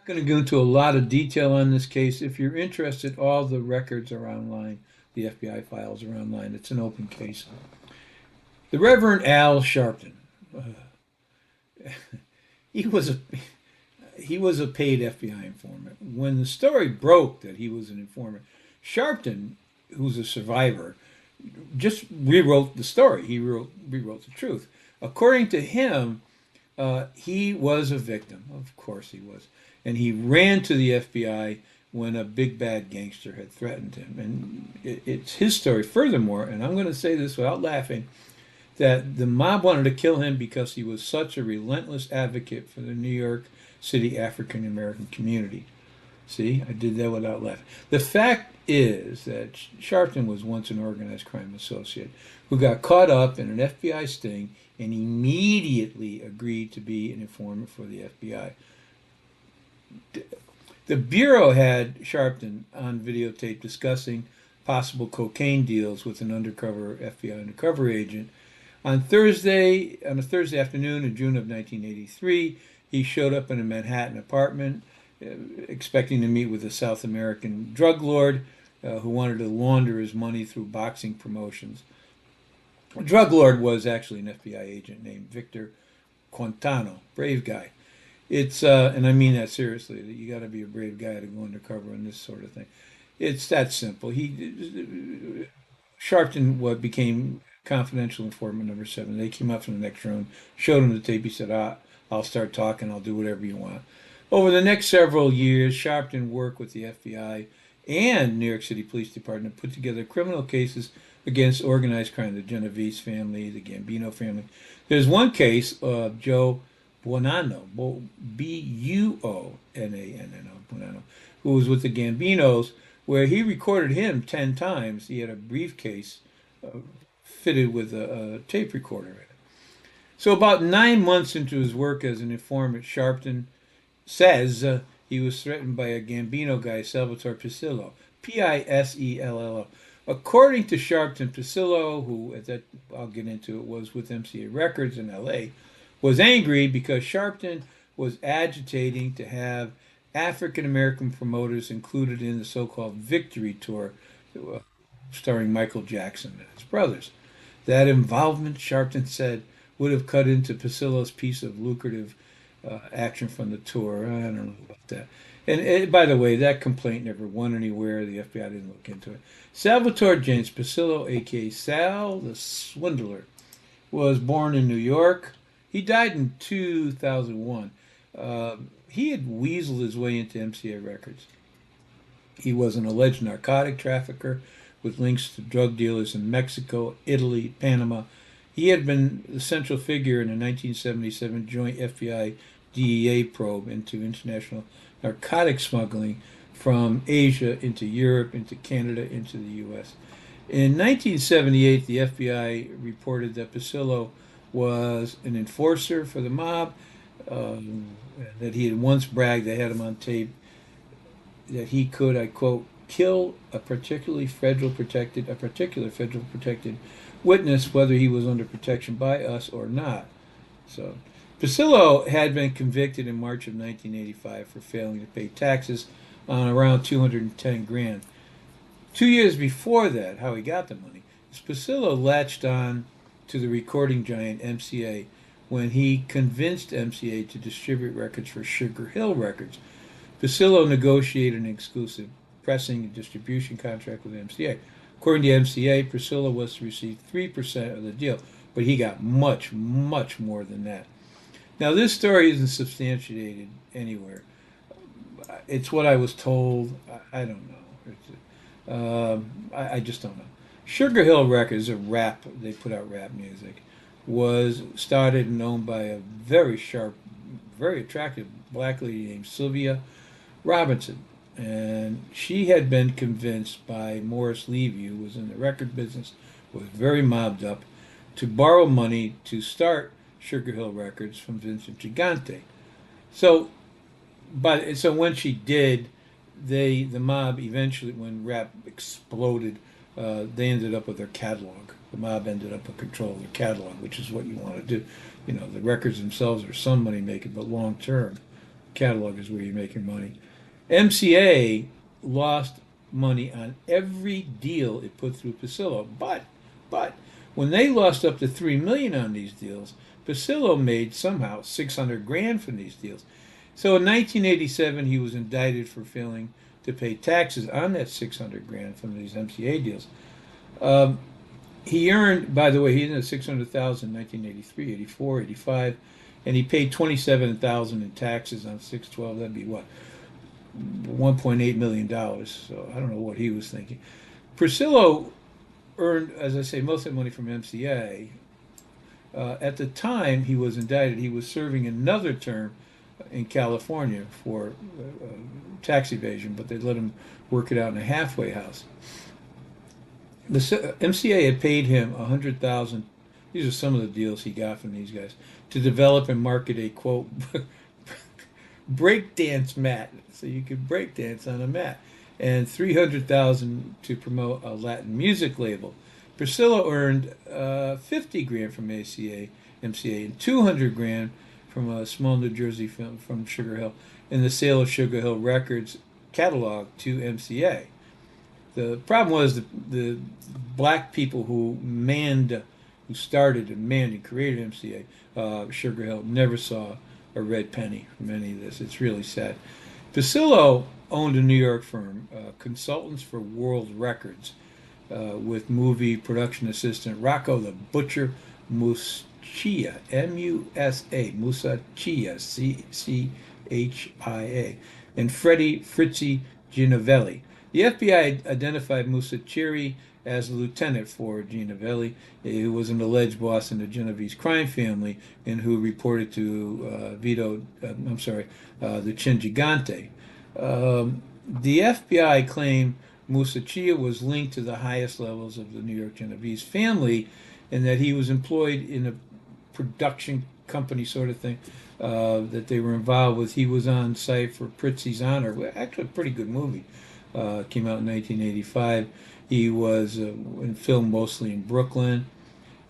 Going to go into a lot of detail on this case. If you're interested, all the records are online. The FBI files are online. It's an open case. The Reverend Al Sharpton. He was a he was a paid FBI informant. When the story broke that he was an informant, Sharpton, who's a survivor, just rewrote the story. He rewrote the truth. According to him, he was a victim. Of course he was. And he ran to the FBI when a big bad gangster had threatened him. And it's his story. Furthermore, and I'm going to say this without laughing, that the mob wanted to kill him because he was such a relentless advocate for the New York City African American community. See, I did that without laughing. The fact is that Sharpton was once an organized crime associate who got caught up in an FBI sting and immediately agreed to be an informant for the FBI. The Bureau had Sharpton on videotape discussing possible cocaine deals with an undercover FBI undercover agent. On a Thursday afternoon in June of 1983, he showed up in a Manhattan apartment expecting to meet with a South American drug lord who wanted to launder his money through boxing promotions. The drug lord was actually an FBI agent named Victor Quintana, brave guy. It's and I mean that seriously. That you got to be a brave guy to go undercover on this sort of thing. It's that simple. Sharpton became confidential informant number 7. They came up from the next room, showed him the tape. He said, I'll start talking. I'll do whatever you want. Over the next several years, Sharpton worked with the FBI and New York City Police Department to put together criminal cases against organized crime, the Genovese family, the Gambino family. There's one case of Joe Buonanno, Buonanno, Buonanno, who was with the Gambinos, where he recorded him 10 times. He had a briefcase fitted with a tape recorder in it. So about 9 months into his work as an informant, Sharpton says he was threatened by a Gambino guy, Salvatore Pisillo, Pisello. According to Sharpton, Pisillo, who at that I'll get into it, was with MCA Records in L.A., was angry because Sharpton was agitating to have African American promoters included in the so-called Victory Tour, starring Michael Jackson and his brothers. That involvement, Sharpton said, would have cut into Pisillo's piece of lucrative action from the tour. I don't know about that. And by the way, that complaint never went anywhere. The FBI didn't look into it. Salvatore James Pisillo, a.k.a. Sal the Swindler, was born in New York. He died in 2001. He had weaseled his way into MCA Records. He was an alleged narcotic trafficker with links to drug dealers in Mexico, Italy, Panama. He had been the central figure in a 1977 joint FBI DEA probe into international narcotic smuggling from Asia into Europe, into Canada, into the U.S. In 1978, the FBI reported that Pisillo was an enforcer for the mob, that he had once bragged, they had him on tape, that he could, I quote, kill a particular federal protected witness, whether he was under protection by us or not. So, Pisillo had been convicted in March of 1985 for failing to pay taxes on around 210 grand. 2 years before that, how he got the money, Pisillo latched on to the recording giant MCA when he convinced MCA to distribute records for Sugar Hill Records. Pisillo negotiated an exclusive pressing and distribution contract with MCA. According to MCA, Pisillo was to receive 3% of the deal, but he got much, much more than that. Now, this story isn't substantiated anywhere. It's what I was told. I don't know. I just don't know. Sugar Hill Records, a rap, they put out rap music, was started and owned by a very sharp, very attractive black lady named Sylvia Robinson. And she had been convinced by Morris Levy, who was in the record business, was very mobbed up, to borrow money to start Sugar Hill Records from Vincent Gigante. So when she did, the mob eventually, when rap exploded, they ended up with their catalog. The mob ended up with control of their catalog, which is what you want to do. You know, the records themselves are some money making, but long term, catalog is where you make your money. MCA lost money on every deal it put through Pasillo, but when they lost up to $3 million on these deals, Pasillo made somehow 600 grand from these deals. So in 1987, he was indicted for failing to pay taxes on that 600 grand from these MCA deals. He earned, by the way, he earned 600,000 in 1983, 84, 85, and he paid 27,000 in taxes on 612. That'd be what, $1.8 million. So I don't know what he was thinking. Priscillo earned, as I say, most of the money from MCA. At the time he was indicted, he was serving another term in California for tax evasion, but they let him work it out in a halfway house. The MCA had paid him $100,000. These are some of the deals he got from these guys to develop and market a quote breakdance mat, so you could breakdance on a mat, and $300,000 to promote a Latin music label. Priscilla earned 50 grand from MCA, and 200 grand from a small New Jersey film from Sugar Hill in the sale of Sugar Hill Records catalog to MCA. The problem was the black people who started and manned and created MCA, Sugar Hill, never saw a red penny from any of this. It's really sad. Pasillo owned a New York firm, Consultants for World Records, with movie production assistant Rocco the Butcher Musachia, M-U-S-A, Musachia, C-C-H-I-A, and Freddie Fritzi Ginovelli. The FBI identified Musachiri as the lieutenant for Ginovelli, who was an alleged boss in the Genovese crime family and who reported to the Chin Gigante. The FBI claimed Musachia was linked to the highest levels of the New York Genovese family and that he was employed in a production company sort of thing that they were involved with. He was on site for Prizzi's Honor, actually a pretty good movie. Came out in 1985. He was filmed mostly in Brooklyn.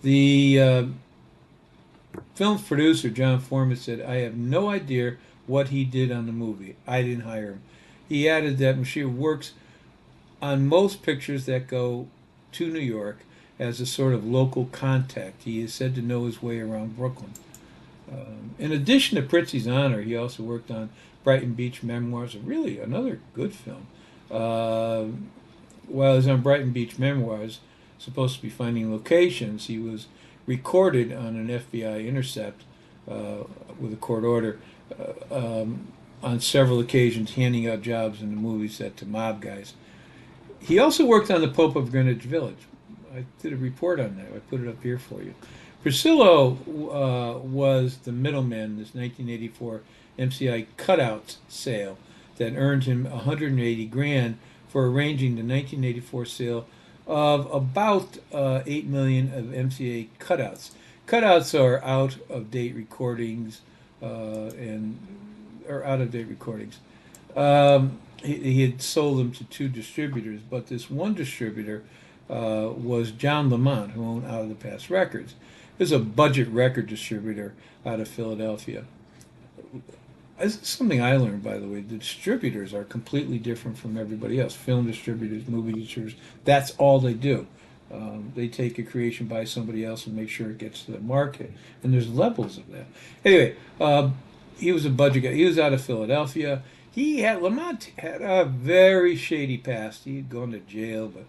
The film's producer, John Foreman, said, "I have no idea what he did on the movie. I didn't hire him." He added that Mashir works on most pictures that go to New York as a sort of local contact. He is said to know his way around Brooklyn. In addition to Prizzi's Honor, he also worked on Brighton Beach Memoirs, really another good film. While he was on Brighton Beach Memoirs, supposed to be finding locations, he was recorded on an FBI intercept with a court order on several occasions, handing out jobs in the movie set to mob guys. He also worked on The Pope of Greenwich Village. I did a report on that. I put it up here for you. Priscillo was the middleman in this 1984 MCI cutout sale that earned him 180 grand for arranging the 1984 sale of about 8 million of MCA cutouts. Cutouts are out of date recordings He had sold them to two distributors, but this one distributor was John Lamont, who owned Out of the Past Records. It was a budget record distributor out of Philadelphia. This is something I learned, by the way. The distributors are completely different from everybody else. Film distributors, movie distributors, that's all they do. They take a creation by somebody else and make sure it gets to the market. And there's levels of that. Anyway, he was a budget guy. He was out of Philadelphia. Lamont had a very shady past. He had gone to jail, but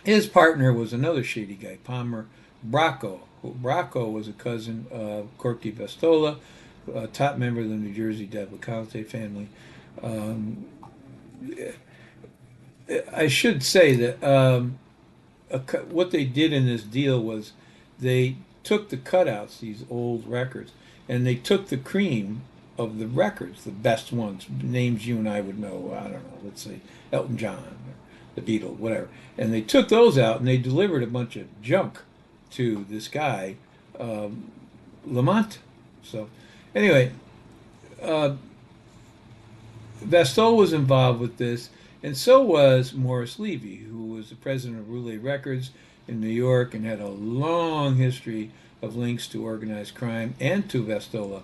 his partner was another shady guy, Palmer Bracco. Bracco was a cousin of Corky Vestola, a top member of the New Jersey Devlicante family. I should say that what they did in this deal was they took the cutouts, these old records, and they took the cream of the records, the best ones, names you and I would know, I don't know, let's say Elton John, or the Beatles, whatever. And they took those out and they delivered a bunch of junk to this guy, Lamont. So anyway, Vestol was involved with this, and so was Morris Levy, who was the president of Roulette Records in New York and had a long history of links to organized crime and to Vestola.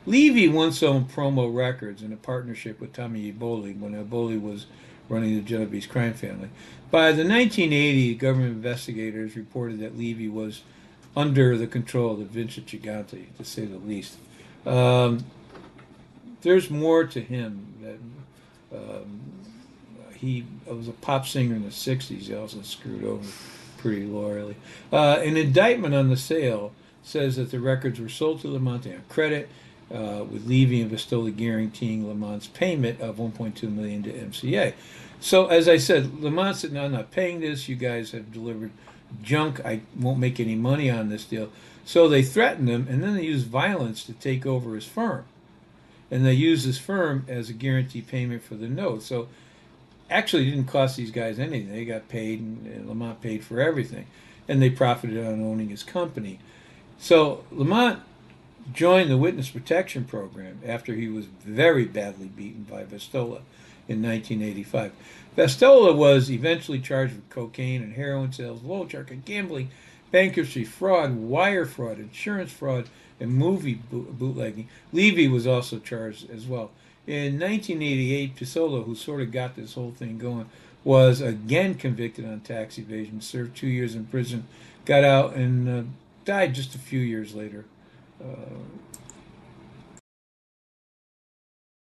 Levy once owned Promo Records in a partnership with Tommy Eboli when Eboli was running the Genovese crime family. By the 1980s, government investigators reported that Levy was under the control of Vincent Gigante, to say the least. Um, there's more to him. That he was a pop singer in the 60s. He also screwed over pretty loyally. An indictment on the sale says that the records were sold to Lamont on credit, with Levy and Vistola guaranteeing Lamont's payment of $1.2 million to MCA. So, as I said, Lamont said, "No, I'm not paying this. You guys have delivered junk. I won't make any money on this deal." So they threatened him, and then they used violence to take over his firm. And they used his firm as a guarantee payment for the note. So actually, it didn't cost these guys anything. They got paid, and Lamont paid for everything. And they profited on owning his company. So Lamont joined the witness protection program after he was very badly beaten by Vistola in 1985. Vistola was eventually charged with cocaine and heroin sales, low charge of gambling, bankruptcy, fraud, wire fraud, insurance fraud, and movie bootlegging. Levy was also charged as well. In 1988, Pisola, who sort of got this whole thing going, was again convicted on tax evasion, served 2 years in prison, got out, and died just a few years later.